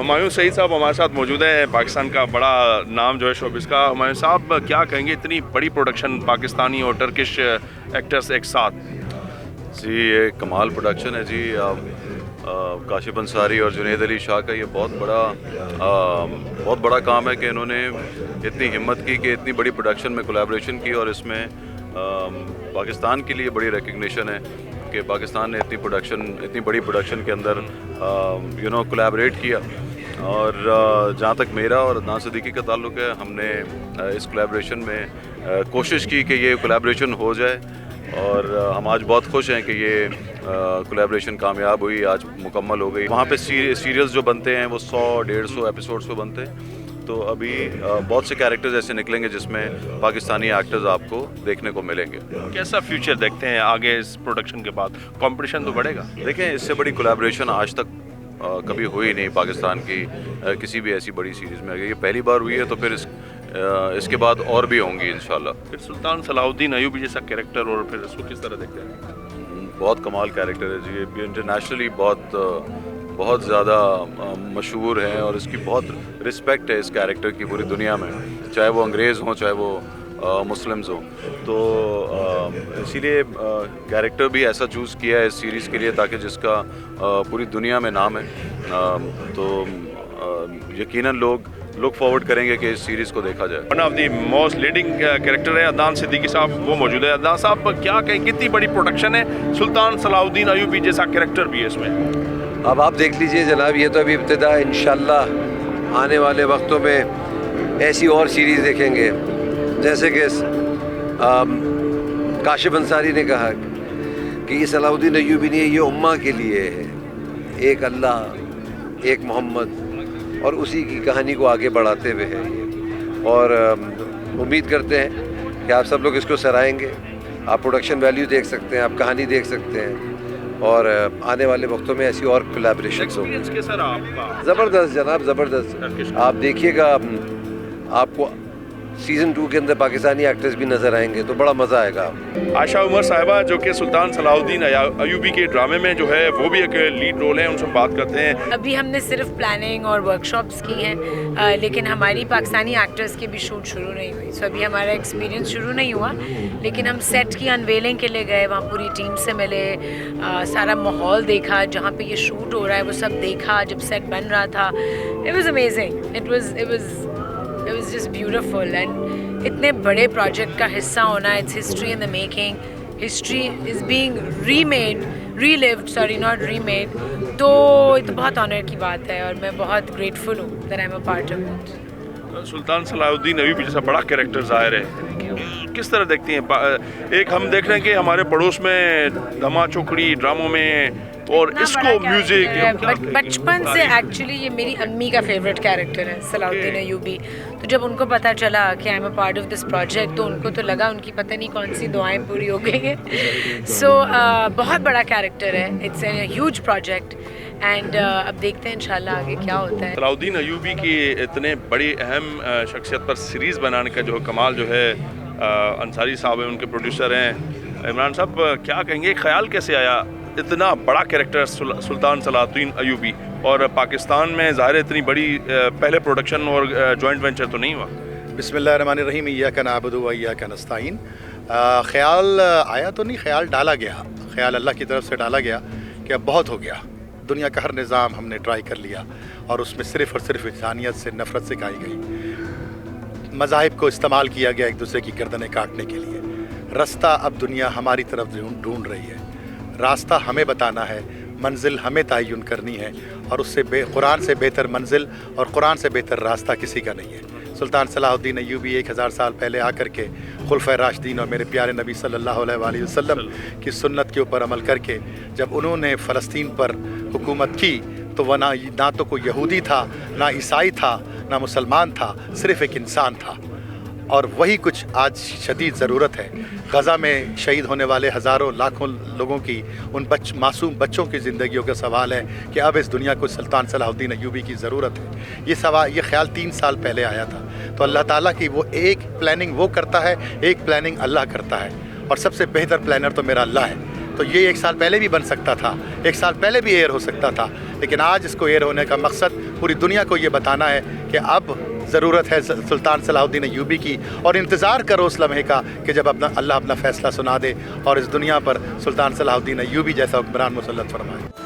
हुमायूं सईद साहब हमारे साथ मौजूद हैं, पाकिस्तान का बड़ा नाम जो है शोबिस का। हुमायूं साहब क्या कहेंगे, इतनी बड़ी प्रोडक्शन पाकिस्तानी और टर्किश एक्टर्स एक साथ? जी ये कमाल प्रोडक्शन है जी। काशिफ अंसारी और जुनैद अली शाह का ये बहुत बड़ा काम है कि इन्होंने इतनी हिम्मत की कि इतनी बड़ी प्रोडक्शन में कोलैबोरेशन की, और इसमें पाकिस्तान के लिए बड़ी रिकग्निशन है कि पाकिस्तान ने इतनी बड़ी प्रोडक्शन के अंदर कोलैबोरेट किया। और जहाँ तक मेरा और अदनान सिद्दीकी का ताल्लुक़ है, हमने इस कोलैबोरेशन में कोशिश की कि ये कोलैबोरेशन हो जाए, और हम आज बहुत खुश हैं कि ये कोलैबोरेशन कामयाब हुई, आज मुकम्मल हो गई। वहाँ पे सीरियल्स जो बनते हैं वो 100-150 एपिसोड्स पे बनते हैं, तो अभी बहुत से कैरेक्टर्स ऐसे निकलेंगे जिसमें पाकिस्तानी एक्टर्स आपको देखने को मिलेंगे। कैसा फ्यूचर देखते हैं आगे इस प्रोडक्शन के बाद? कंपटीशन तो बढ़ेगा। देखें, इससे बड़ी कोलैबोरेशन आज तक कभी हुई नहीं पाकिस्तान की किसी भी ऐसी बड़ी सीरीज़ में। अगर ये पहली बार हुई है तो फिर इसके बाद और भी होंगी इंशाल्लाह। फिर सुल्तान सलाहुद्दीन अयूबी जैसा कैरेक्टर, और फिर इसको किस तरह देखते हैं? बहुत कमाल कैरेक्टर है जी, ये इंटरनेशनली बहुत ज़्यादा मशहूर है, और इसकी बहुत रिस्पेक्ट है इस कैरेक्टर की पूरी दुनिया में, चाहे वो अंग्रेज़ हों चाहे वो मुस्लिम्स हों। तो इसीलिए कैरेक्टर भी ऐसा चूज़ किया है इस सीरीज़ के लिए ताकि जिसका पूरी दुनिया में नाम है। तो यकीनन लोग लुक फॉरवर्ड करेंगे कि इस सीरीज़ को देखा जाए। One of the most leading character है अदनान सिद्दीकी साहब, वो मौजूद है। अदनान साहब क्या कहें, कितनी बड़ी प्रोडक्शन है, सुल्तान सलाहुद्दीन अयूबी जैसा कैरेक्टर भी है इसमें? अब आप देख लीजिए जनाब, ये तो अभी इब्तिदा है। इंशाल्लाह आने वाले वक्तों में ऐसी और सीरीज़ देखेंगे, जैसे कि काशिफ अंसारी ने कहा कि ये सलाहुद्दीन अयूबी नहीं है, ये उम्मा के लिए है, एक अल्लाह एक मोहम्मद, और उसी की कहानी को आगे बढ़ाते हुए है ये। और उम्मीद करते हैं कि आप सब लोग इसको सराहेंगे। आप प्रोडक्शन वैल्यू देख सकते हैं, आप कहानी देख सकते हैं, और आने वाले वक्तों में ऐसी और कोलैबोरेशंस होंगी। ज़बरदस्त जनाब, ज़बरदस्त। आप देखिएगा, आपको सीज़न 2 के अंदर पाकिस्तानी एक्टर्स भी नज़र आएंगे, तो बड़ा मज़ा आएगा। आशा उमर साहिबा जो कि सुल्तान सलाहुद्दीन अयूबी के ड्रामे में जो है वो भी एक लीड रोल है, उनसे बात करते हैं। अभी हमने सिर्फ प्लानिंग और वर्कशॉप्स की हैं, लेकिन हमारी पाकिस्तानी एक्टर्स की भी शूट शुरू नहीं हुई। सो अभी हमारा एक्सपीरियंस शुरू नहीं हुआ, लेकिन हम सेट की अनवेलिंग के लिए गए, वहाँ पूरी टीम से मिले, सारा माहौल देखा, जहाँ पे ये शूट हो रहा है वो सब देखा जब सेट बन रहा था। It was amazing, it was just beautiful. And इतने बड़े प्रोजेक्ट का हिस्सा होना, it's history in the making, history is being relived, not remade. तो ये तो बहुत ऑनर की बात है, और मैं बहुत ग्रेटफुल हूँ that I am a part of it. सुल्तान सलाहुद्दीन अयूबी जैसा बड़ा कैरेक्टर ज़ाहिर है, किस तरह देखती हैं? एक हम देख रहे हैं कि हमारे पड़ोस में धमा चौकड़ी ड्रामों में, और इसको म्यूजिक बचपन से एक्चुअली ये मेरी अम्मी का फेवरेट कैरेक्टर है सलाहुद्दीन अयूबी। तो जब उनको पता चला कि आई am a part of this project, तो उनको तो लगा उनकी पता नहीं कौन सी दुआएं पूरी हो गई हैं। सो बहुत बड़ा कैरेक्टर है, it's a huge project, and अब देखते हैं इंशाल्लाह आगे क्या होता है। सलाहुद्दीन अयूबी की इतने बड़ी अहम शख्सियत पर सीरीज़ बनाने का जो कमाल जो है, अंसारी साहब हैं उनके प्रोड्यूसर हैं। इमरान साहब क्या कहेंगे, ख्याल कैसे आया इतना बड़ा कैरेक्टर सुल्तान सलाहुद्दीन अयूबी, और पाकिस्तान में ज़ाहिर इतनी बड़ी पहले प्रोडक्शन और जॉइंट वेंचर तो नहीं हुआ? बिस्मिल्लाहिर्रहमानिर्रहीम, इय्याका नअबुदु व इय्याका नस्तईन। ख्याल आया तो नहीं, ख्याल डाला गया, ख्याल अल्लाह की तरफ से डाला गया कि अब बहुत हो गया, दुनिया का हर निज़ाम हमने ट्राई कर लिया, और उसमें सिर्फ़ और सिर्फ इंसानियत से नफ़रत सिखाई गई, मज़ाहिब को इस्तेमाल किया गया एक दूसरे की गर्दनें काटने के लिए। रास्ता अब दुनिया हमारी तरफ ढूंढ रही है, रास्ता हमें बताना है, मंजिल हमें तयन करनी है, और उससे कुरान से बेहतर मंजिल और कुरान से बेहतर रास्ता किसी का नहीं है। सुल्तान सलाहुद्दीन अयूबी 1000 साल पहले आकर के खुलफ़ाए राशिदीन और मेरे प्यारे नबी सल्लल्लाहु अलैहि वसल्लम की सुन्नत के ऊपर अमल करके जब उन्होंने फ़लस्तीन पर हुकूमत की, तो वह ना तो कोई यहूदी था, ना ईसाई था, ना मुसलमान था, सिर्फ़ एक इंसान था। और वही कुछ आज शदीद ज़रूरत है। गज़ा में शहीद होने वाले हज़ारों लाखों लोगों की, उन मासूम बच्चों की ज़िंदगियों का सवाल है कि अब इस दुनिया को सुल्तान सलाहुद्दीन अयूबी की ज़रूरत है। ये ख्याल 3 साल पहले आया था। तो अल्लाह ताला की वो एक प्लानिंग वो करता है, एक प्लानिंग अल्लाह करता है, और सबसे बेहतर प्लानर तो मेरा अल्लाह है। تو یہ 1 سال پہلے بھی بن سکتا تھا, 1 سال پہلے بھی ایئر ہو سکتا تھا, لیکن آج اس کو ایئر ہونے کا مقصد پوری دنیا کو یہ بتانا ہے کہ اب ضرورت ہے سلطان صلاح الدین ایوبی کی, اور انتظار کرو اس لمحے کا کہ جب اللہ اپنا فیصلہ سنا دے اور اس دنیا پر سلطان صلاح الدین ایوبی جیسا حکمران مسلط فرمائے.